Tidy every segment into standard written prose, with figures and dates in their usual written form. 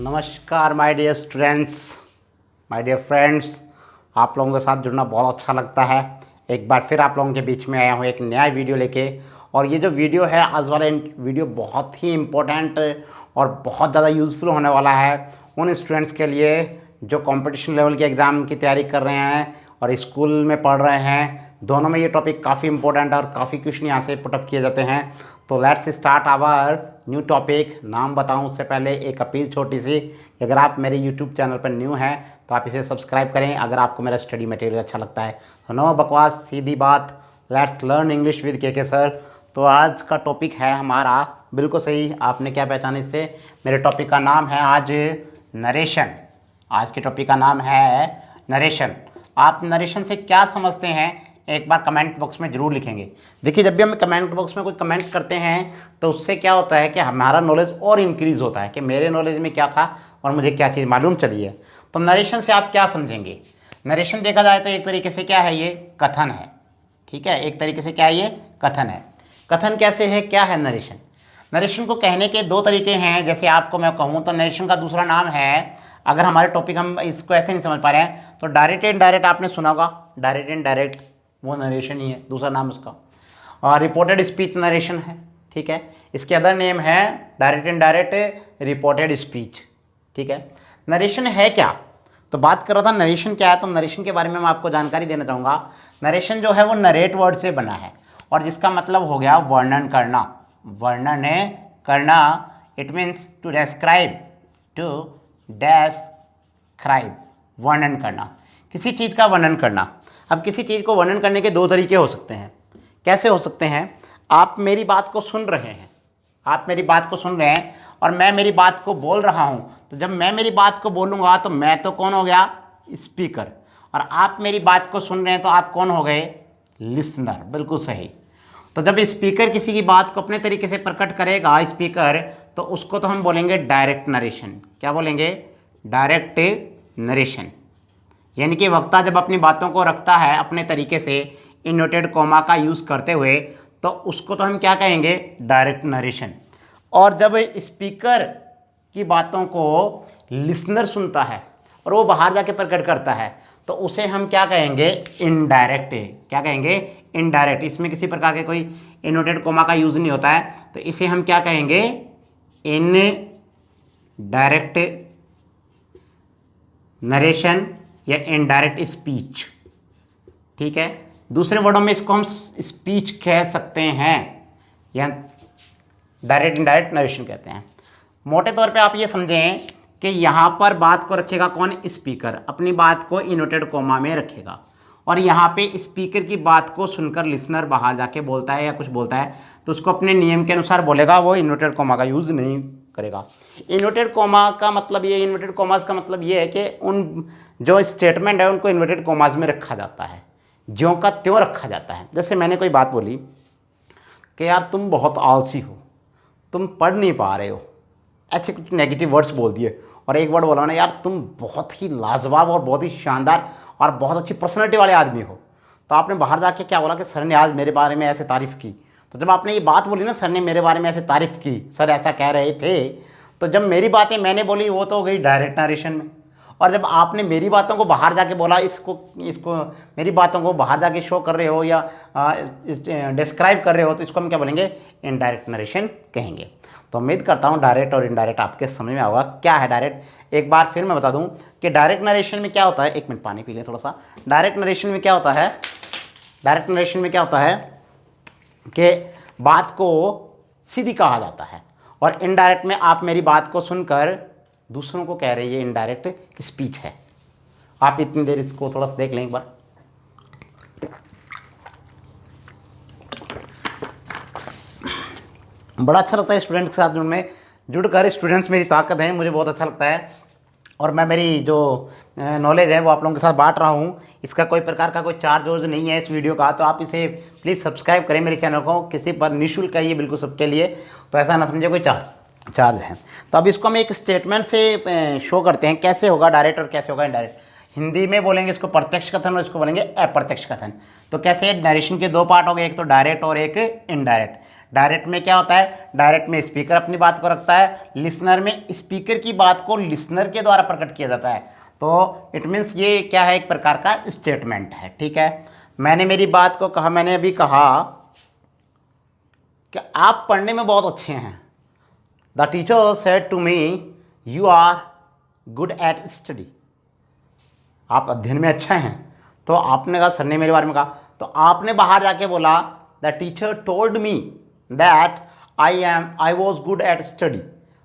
नमस्कार my dear students, my dear friends. आप लोगों के साथ जुड़ना बहुत अच्छा लगता है। एक बार फिर आप लोगों के बीच में आया हूँ एक नया वीडियो लेके। और ये जो वीडियो है, आज वाला वीडियो बहुत ही इम्पोर्टेंट और बहुत ज़्यादा यूज़फुल होने वाला है उन स्टूडेंट्स के लिए जो कंपटीशन लेवल के एग्ज़ाम की तैयारी कर रहे हैं और स्कूल में पढ़ रहे हैं। दोनों में ये टॉपिक काफ़ी इंपॉर्टेंट है और काफ़ी क्वेश्चन यहाँ से पुटअप किए जाते हैं। तो let's start our new topic. नाम बताऊं उससे पहले एक अपील छोटी सी, अगर आप मेरे यूट्यूब चैनल पर न्यू हैं तो आप इसे सब्सक्राइब करें अगर आपको मेरा स्टडी मटेरियल अच्छा लगता है। तो नो बकवास, सीधी बात, लेट्स लर्न इंग्लिश विद के सर। तो आज का टॉपिक है हमारा, बिल्कुल सही, आपने क्या पहचाना इससे, मेरे टॉपिक का नाम है आज नरेशन। आज के टॉपिक का नाम है नरेशन। आप नरेशन से क्या समझते हैं एक बार कमेंट बॉक्स में ज़रूर लिखेंगे। देखिए, जब भी हम कमेंट बॉक्स में कोई कमेंट करते हैं तो उससे क्या होता है कि हमारा नॉलेज और इंक्रीज़ होता है कि मेरे नॉलेज में क्या था और मुझे क्या चीज़ मालूम चली है। तो नरेशन से आप क्या समझेंगे? नरेशन देखा जाए तो एक तरीके से क्या है, ये कथन है। ठीक है, एक तरीके से क्या है, ये कथन है। कथन कैसे है, क्या है नरेशन? नरेशन को कहने के दो तरीके हैं। जैसे आपको मैं कहूँ तो नरेशन का दूसरा नाम है, अगर हमारे टॉपिक हम इसको ऐसे नहीं समझ पा रहे हैं तो डायरेक्ट एंड डायरेक्ट आपने सुना होगा। डायरेक्ट एंड डायरेक्ट वो नरेशन ही है, दूसरा नाम उसका। और रिपोर्टेड स्पीच नरेशन है। ठीक है, इसके अदर नेम है direct and direct reported speech. ठीक है, नरेशन है क्या? तो बात कर रहा था नरेशन क्या है, तो नरेशन के बारे में मैं आपको जानकारी देना चाहूँगा। नरेशन जो है वो नरेट वर्ड से बना है और जिसका मतलब हो गया वर्णन करना। वर्णन करना, it means to describe, to describe, वर्णन करना, किसी चीज़ का वर्णन करना। अब किसी चीज़ को वर्णन करने के दो तरीके हो सकते हैं। कैसे हो सकते हैं? आप मेरी बात को सुन रहे हैं, आप मेरी बात को सुन रहे हैं और मैं मेरी बात को बोल रहा हूँ। तो जब मैं मेरी बात को बोलूँगा तो मैं तो कौन हो गया, स्पीकर। और आप मेरी बात को सुन रहे हैं तो आप कौन हो गए, लिसनर। बिल्कुल सही। तो जब स्पीकर किसी की बात को अपने तरीके से प्रकट करेगा स्पीकर, तो उसको तो हम बोलेंगे डायरेक्ट नरेशन। क्या बोलेंगे? Direct narration. यानी कि वक्ता जब अपनी बातों को रखता है अपने तरीके से इनवर्टेड कॉमा का यूज़ करते हुए, तो उसको तो हम क्या कहेंगे, डायरेक्ट नरेशन। और जब स्पीकर की बातों को लिसनर सुनता है और वो बाहर जाके प्रकट करता है तो उसे हम क्या कहेंगे, इनडायरेक्ट। क्या कहेंगे? इनडायरेक्ट। इसमें किसी प्रकार के कोई इनवर्टेड कॉमा का यूज़ नहीं होता है, तो इसे हम क्या कहेंगे, इन डायरेक्ट नरेशन या इनडायरेक्ट स्पीच। ठीक है, दूसरे वर्डों में इसको हम स्पीच कह सकते हैं या डायरेक्ट इनडायरेक्ट नरेशन कहते हैं। मोटे तौर पे आप ये समझें कि यहाँ पर बात को रखेगा कौन, स्पीकर। अपनी बात को इनवर्टेड कॉमा में रखेगा और यहाँ पे स्पीकर की बात को सुनकर लिसनर बाहर जाके बोलता है या कुछ बोलता है तो उसको अपने नियम के अनुसार बोलेगा, वो इनवर्टेड कॉमा का यूज़ नहीं करेगा। इन्वर्टेड कॉमा का मतलब ये, इन्वर्टेड कॉमास का मतलब ये है कि उन जो स्टेटमेंट है उनको इन्वर्टेड कॉमास में रखा जाता है, ज्यों का त्यों रखा जाता है। जैसे मैंने कोई बात बोली कि यार तुम बहुत आलसी हो, तुम पढ़ नहीं पा रहे हो, ऐसे कुछ नेगेटिव वर्ड्स बोल दिए। और एक वर्ड बोला ना, यार तुम बहुत ही लाजवाब और बहुत ही शानदार और बहुत अच्छी पर्सनैलिटी वाले आदमी हो। तो आपने बाहर जाके क्या बोला कि सर ने आज मेरे बारे में ऐसे तारीफ़ की। तो जब आपने ये बात बोली ना, सर ने मेरे बारे में ऐसे तारीफ़ की, सर ऐसा कह रहे थे, तो जब मेरी बातें मैंने बोली वो तो हो गई डायरेक्ट नरेशन में। और जब आपने मेरी बातों को बाहर जाके बोला, इसको मेरी बातों को बाहर जाके शो कर रहे हो या डिस्क्राइब कर रहे हो, तो इसको हम क्या बोलेंगे, इनडायरेक्ट नरेशन कहेंगे। तो उम्मीद करता हूँ डायरेक्ट और इनडायरेक्ट आपके समझ में होगा। क्या है डायरेक्ट? एक बार फिर मैं बता दूँ कि डायरेक्ट नरेशन में क्या होता है, एक मिनट पानी पी लें थोड़ा सा। डायरेक्ट नरेशन में क्या होता है, डायरेक्ट नरेशन में क्या होता है कि बात को सीधी कहा जाता है और इनडायरेक्ट में आप मेरी बात को सुनकर दूसरों को कह रहे हैं, ये इनडायरेक्ट स्पीच है। आप इतनी देर इसको थोड़ा सा देख लें एक बार। बड़ा अच्छा लगता है स्टूडेंट के साथ जुड़कर। स्टूडेंट्स मेरी ताकत है, मुझे बहुत अच्छा लगता है और मैं मेरी जो नॉलेज है वो आप लोगों के साथ बांट रहा हूँ। इसका कोई प्रकार का कोई चार्ज वर्ज नहीं है इस वीडियो का, तो आप इसे प्लीज़ सब्सक्राइब करें मेरे चैनल को, किसी पर निःशुल्क है ये, बिल्कुल सबके लिए। तो ऐसा ना समझे कोई चार्ज है। तो अब इसको हम एक स्टेटमेंट से शो करते हैं, कैसे होगा डायरेक्ट और कैसे होगा इनडायरेक्ट। हिंदी में बोलेंगे इसको प्रत्यक्ष कथन और इसको बोलेंगे अप्रत्यक्ष कथन। तो कैसे, नरेशन के दो पार्ट हो गए, एक तो डायरेक्ट और एक इनडायरेक्ट। डायरेक्ट में क्या होता है, डायरेक्ट में स्पीकर अपनी बात को रखता है, लिसनर में स्पीकर की बात को लिसनर के द्वारा प्रकट किया जाता है। तो इट मीन्स ये क्या है, एक प्रकार का स्टेटमेंट है। ठीक है, मैंने मेरी बात को कहा, मैंने अभी कहा कि आप पढ़ने में बहुत अच्छे हैं। The teacher said to me you are good at study. आप अध्ययन में अच्छे हैं। तो आपने कहा, सर ने मेरे बारे में कहा, तो आपने बाहर जाके बोला the teacher told me that I was good at study.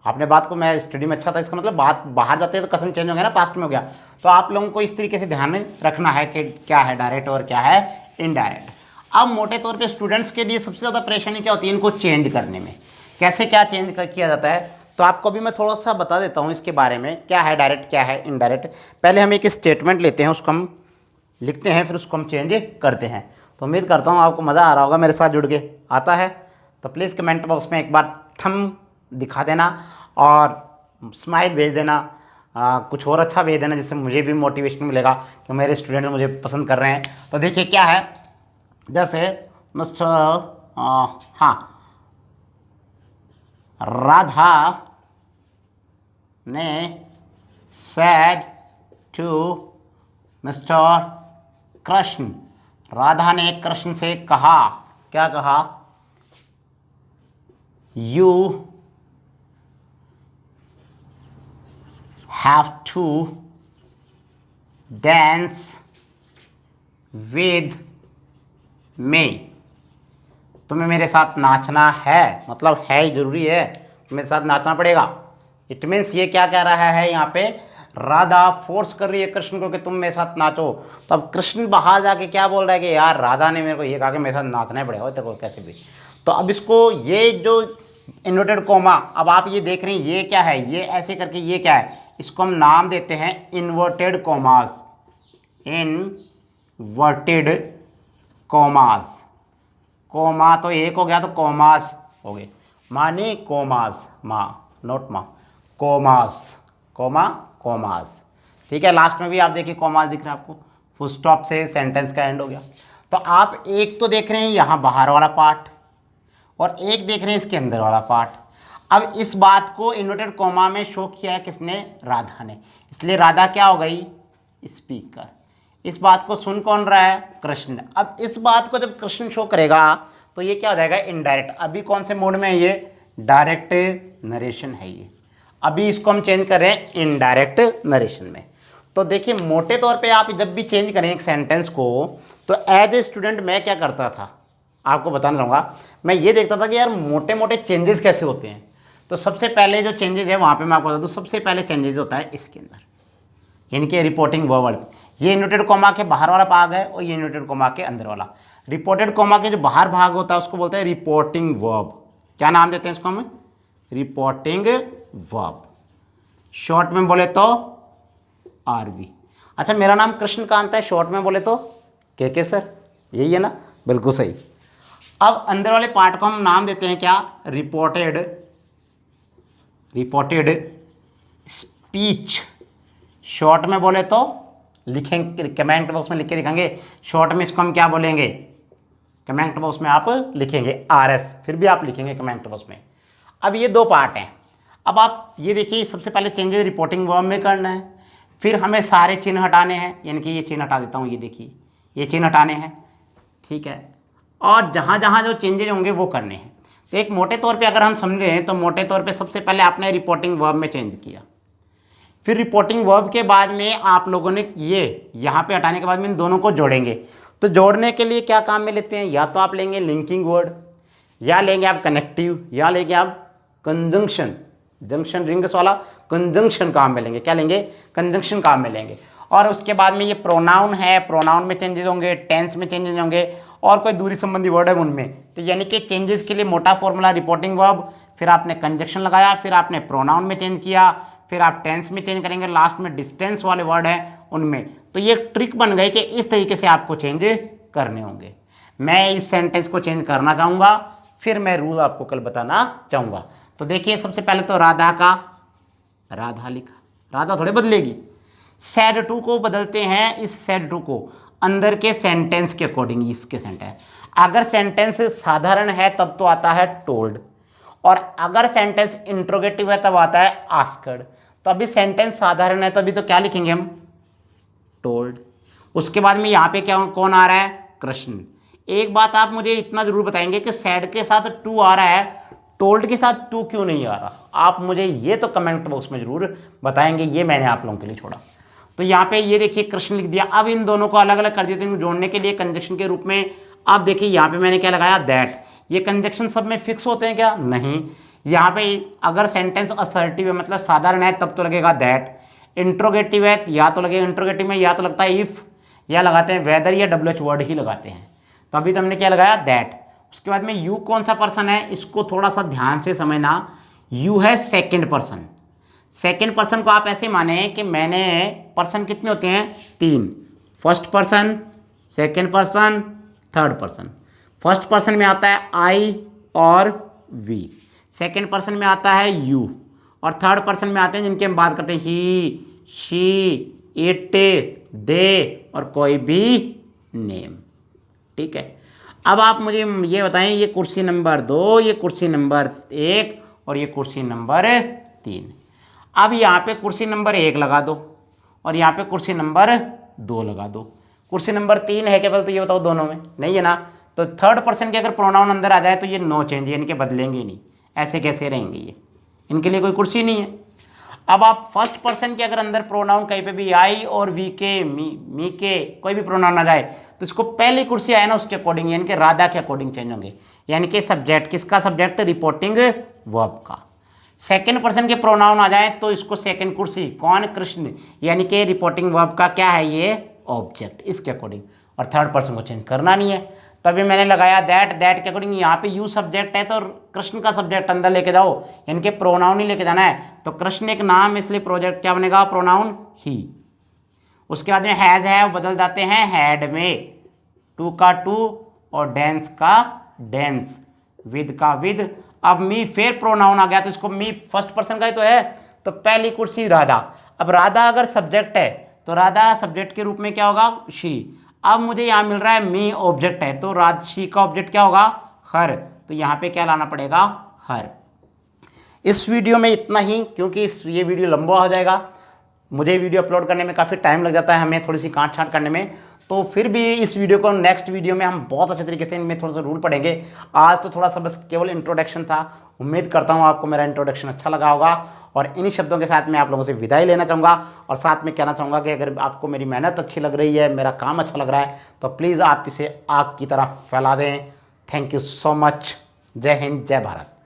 आपने बात को, मैं स्टडी में अच्छा था, इसका मतलब बात बाहर जाते हैं तो कथन चेंज हो गया ना, पास्ट में हो गया। तो आप लोगों को इस तरीके से ध्यान में रखना है कि क्या है डायरेक्ट और क्या है इनडायरेक्ट। अब मोटे तौर पे स्टूडेंट्स के लिए सबसे ज़्यादा परेशानी क्या होती है, इनको चेंज करने में। कैसे क्या चेंज किया जाता है, तो आपको भी मैं थोड़ा सा बता देता हूँ इसके बारे में, क्या है डायरेक्ट क्या है इनडायरेक्ट। पहले हम एक स्टेटमेंट लेते हैं, उसको हम लिखते हैं, फिर उसको हम चेंज करते हैं। तो उम्मीद करता हूँ आपको मज़ा आ रहा होगा मेरे साथ जुड़ के। आता है तो प्लीज़ कमेंट बॉक्स में एक बार थम दिखा देना और स्माइल भेज देना, कुछ और अच्छा भेज देना, जिससे मुझे भी मोटिवेशन मिलेगा कि मेरे स्टूडेंट मुझे पसंद कर रहे हैं। तो देखिए क्या है, जैसे मिस्टर हाँ, राधा ने said to mister Krishna. Radha ने कृष्ण से कहा, क्या कहा, you have to dance with me. तुम्हें मेरे साथ नाचना है, मतलब है ही, ज़रूरी है, मेरे साथ नाचना पड़ेगा। इट मीन्स ये क्या कह रहा है यहाँ पे, राधा फोर्स कर रही है कृष्ण को कि तुम मेरे साथ नाचो। तो अब कृष्ण बाहर जाके क्या बोल रहा है कि यार राधा ने मेरे को ये कहा कि मेरे साथ नाचना ही पड़ेगा तेरे को कैसे भी। तो अब इसको, ये जो इन्वर्टेड कोमा, अब आप ये देख रहे हैं ये क्या है, ये ऐसे करके ये क्या है, इसको हम नाम देते हैं inverted commas. Inverted commas, comma तो एक हो गया तो कोमास हो गए, माने कोमास, माँ नोट माँ, कोमास, कोमा कोमास। ठीक है, लास्ट में भी आप देखिए कोमास दिख रहा है आपको, फुल स्टॉप से सेंटेंस का एंड हो गया। तो आप एक तो देख रहे हैं यहाँ बाहर वाला पार्ट और एक देख रहे हैं इसके अंदर वाला पार्ट। अब इस बात को इन्वर्टेड कोमा में शो किया है किसने, राधा ने, इसलिए राधा क्या हो गई, स्पीकर। इस बात को सुन कौन रहा है, कृष्ण। अब इस बात को जब कृष्ण शो करेगा तो ये क्या हो जाएगा, इनडायरेक्ट। अभी कौन से मोड में है ये, डायरेक्ट नरेशन है ये। अभी इसको हम चेंज कर रहे हैं इनडायरेक्ट नरेशन में। तो देखिए मोटे तौर पे आप जब भी चेंज करें एक सेंटेंस को, तो एज ए स्टूडेंट मैं क्या करता था आपको बताना चाहूँगा। मैं ये देखता था कि यार मोटे मोटे चेंजेस कैसे होते हैं। तो सबसे पहले जो चेंजेस है वहाँ पे मैं आपको बता दूँ, सबसे पहले चेंजेस होता है इसके अंदर, इनके रिपोर्टिंग वर्ब। ये इन्वर्टेड कोमा के बाहर वाला भाग है और ये इन्वर्टेड कोमा के अंदर वाला। रिपोर्टेड कोमा के जो बाहर भाग होता है उसको बोलते हैं रिपोर्टिंग वर्ब। क्या नाम देते हैं इसको हम, रिपोर्टिंग वर्ब। शॉर्ट में बोले तो आरवी। अच्छा, मेरा नाम कृष्णकांत है, शॉर्ट में बोले तो के सर, यही है ना, बिल्कुल सही। अब अंदर वाले पार्ट को हम नाम देते हैं क्या, रिपोर्टेड, रिपोर्टेड स्पीच। शॉर्ट में बोले तो लिखेंगे, कमेंट बॉक्स में लिख के दिखाएंगे, शॉर्ट में इसको हम क्या बोलेंगे, कमेंट बॉक्स में आप लिखेंगे आरएस, फिर भी आप लिखेंगे कमेंट बॉक्स में। अब ये दो पार्ट हैं। अब आप ये देखिए, सबसे पहले चेंजेस रिपोर्टिंग वर्ब में करना है, फिर हमें सारे चिन्ह हटाने हैं, यानी कि ये चिन्ह हटा देता हूँ, ये देखिए ये चिन्ह हटाने हैं, ठीक है। और जहाँ जहाँ जो चेंजेज होंगे वो करने हैं। तो एक मोटे तौर पे अगर हम समझें तो मोटे तौर पे सबसे पहले आपने रिपोर्टिंग वर्ब में चेंज किया, फिर रिपोर्टिंग वर्ब के बाद में आप लोगों ने ये यहाँ पे हटाने के बाद में इन दोनों को जोड़ेंगे। तो जोड़ने के लिए क्या काम में लेते हैं, या तो आप लेंगे लिंकिंग वर्ड, या लेंगे आप कनेक्टिव, या लेंगे आप कंजंक्शन, जंक्शन रिंग्स वाला कंजंक्शन काम में लेंगे। क्या लेंगे, कंजंक्शन काम में लेंगे। और उसके बाद में ये प्रोनाउन है, प्रोनाउन में चेंजेस होंगे, टेंस में चेंजेस होंगे, और कोई दूरी संबंधी वर्ड है उनमें। तो यानी कि चेंजेस के लिए मोटा फॉर्मूला रिपोर्टिंग वर्ब, फिर आपने कंजंक्शन लगाया, फिर आपने प्रोनाउन में चेंज किया, फिर आप टेंस में चेंज करेंगे, लास्ट में डिस्टेंस वाले वर्ड हैं उनमें। तो ये ट्रिक बन गई कि इस तरीके से आपको चेंज करने होंगे। मैं इस सेंटेंस को चेंज करना चाहूँगा, फिर मैं रूल आपको कल बताना चाहूँगा। तो देखिए सबसे पहले तो राधा का राधा लिखा, राधा थोड़े बदलेगी, सैड टू को बदलते हैं। इस सैड टू को अंदर के सेंटेंस के अकॉर्डिंग, इसके सेंटेंस अगर सेंटेंस साधारण है तब तो आता है टोल्ड, और अगर सेंटेंस इंट्रोगेटिव है तब आता है आस्क्ड। तो अभी सेंटेंस साधारण है तो अभी तो क्या लिखेंगे हम, टोल्ड। उसके बाद में यहाँ पे क्या कौन आ रहा है, कृष्ण। एक बात आप मुझे इतना जरूर बताएंगे कि सैड के साथ टू आ रहा है, टोल्ड के साथ टू क्यों नहीं आ रहा, आप मुझे ये तो कमेंट बॉक्स में जरूर बताएंगे, ये मैंने आप लोगों के लिए छोड़ा। तो यहाँ पे ये देखिए कृष्ण लिख दिया। अब इन दोनों को अलग अलग कर दिया, तो इनको जोड़ने के लिए कंजक्शन के रूप में आप देखिए यहाँ पे मैंने क्या लगाया, दैट। ये कंजक्शन सब में फिक्स होते हैं क्या, नहीं। यहाँ पे अगर सेंटेंस असर्टिव है मतलब साधारण है तब तो लगेगा दैट, इंट्रोगेटिव है या तो लगेगा इंट्रोगेटिव में, या तो लगता है इफ, या लगाते हैं वेदर, या WH वर्ड ही लगाते हैं। तो अभी तो हमने क्या लगाया, दैट। उसके बाद में यू कौन सा पर्सन है, इसको थोड़ा सा ध्यान से समझना। यू है सेकंड पर्सन। सेकंड पर्सन को आप ऐसे माने कि मैंने, पर्सन कितने होते हैं, 3, first person, second person, third person. First person में आता है आई और वी, सेकंड पर्सन में आता है यू, और थर्ड पर्सन में आते हैं जिनकी हम बात करते हैं ही, शी, इट, दे, और कोई भी नेम। ठीक है। अब आप मुझे ये बताएं, ये कुर्सी नंबर 2, ये कुर्सी नंबर 1 और ये कुर्सी नंबर 3। अब यहाँ पे कुर्सी नंबर 1 लगा दो और यहाँ पे कुर्सी नंबर 2 लगा दो। कुर्सी नंबर 3 है क्या, पहले तो ये बताओ, दोनों में नहीं है ना। तो थर्ड पर्सन के अगर प्रोनाउन अंदर आ जाए तो ये नो चेंज है, इनके बदलेंगे नहीं, ऐसे कैसे रहेंगे ये, इनके लिए कोई कुर्सी नहीं है। अब आप फर्स्ट पर्सन के अगर अंदर प्रोनाउन कहीं पे भी आई और वी के, मी के, कोई भी प्रोनाउन आ जाए तो इसको पहली कुर्सी आए ना उसके अकॉर्डिंग, यानी कि राधा के अकॉर्डिंग चेंज होंगे। यानी कि सब्जेक्ट, किसका सब्जेक्ट, रिपोर्टिंग वर्ब का। सेकंड पर्सन के प्रोनाउन आ जाए तो इसको सेकंड कुर्सी, कौन, कृष्ण, यानी कि रिपोर्टिंग वर्ब का क्या है ये, ऑब्जेक्ट, इसके अकॉर्डिंग। और थर्ड पर्सन को चेंज करना नहीं है। तभी मैंने लगाया दैट, दैट के अकॉर्डिंग यहाँ पे यू सब्जेक्ट है तो कृष्ण का सब्जेक्ट अंदर लेके जाओ, यानी कि प्रोनाउन ही लेके जाना है। तो कृष्ण एक नाम, इसलिए प्रोजेक्ट क्या बनेगा, प्रोनाउन ही। उसके बाद में हैज है वो बदल जाते हैं हैड में, टू का टू और डेंस का डेंस, विद का विद। अब मी फिर प्रोनाउन आ गया तो इसको मी फर्स्ट पर्सन का ही तो है, तो पहली कुर्सी राधा। अब राधा अगर सब्जेक्ट है तो राधा सब्जेक्ट के रूप में क्या होगा, शी। अब मुझे यहाँ मिल रहा है मी ऑब्जेक्ट है तो शी का ऑब्जेक्ट क्या होगा, हर। तो यहाँ पे क्या लाना पड़ेगा, हर। इस वीडियो में इतना ही, क्योंकि ये वीडियो लंबा हो जाएगा, मुझे वीडियो अपलोड करने में काफ़ी टाइम लग जाता है, हमें थोड़ी सी काट छाँट करने में। तो फिर भी इस वीडियो को नेक्स्ट वीडियो में हम बहुत अच्छे तरीके से इनमें थोड़ा सा रूल पढ़ेंगे। आज तो थोड़ा सा बस केवल इंट्रोडक्शन था। उम्मीद करता हूँ आपको मेरा इंट्रोडक्शन अच्छा लगा होगा, और इन्हीं शब्दों के साथ मैं आप लोगों से विदाई लेना चाहूँगा। और साथ में कहना चाहूँगा कि अगर आपको मेरी मेहनत अच्छी लग रही है, मेरा काम अच्छा लग रहा है, तो प्लीज़ आप इसे आग की तरह फैला दें। Thank you so much. जय हिंद, जय भारत।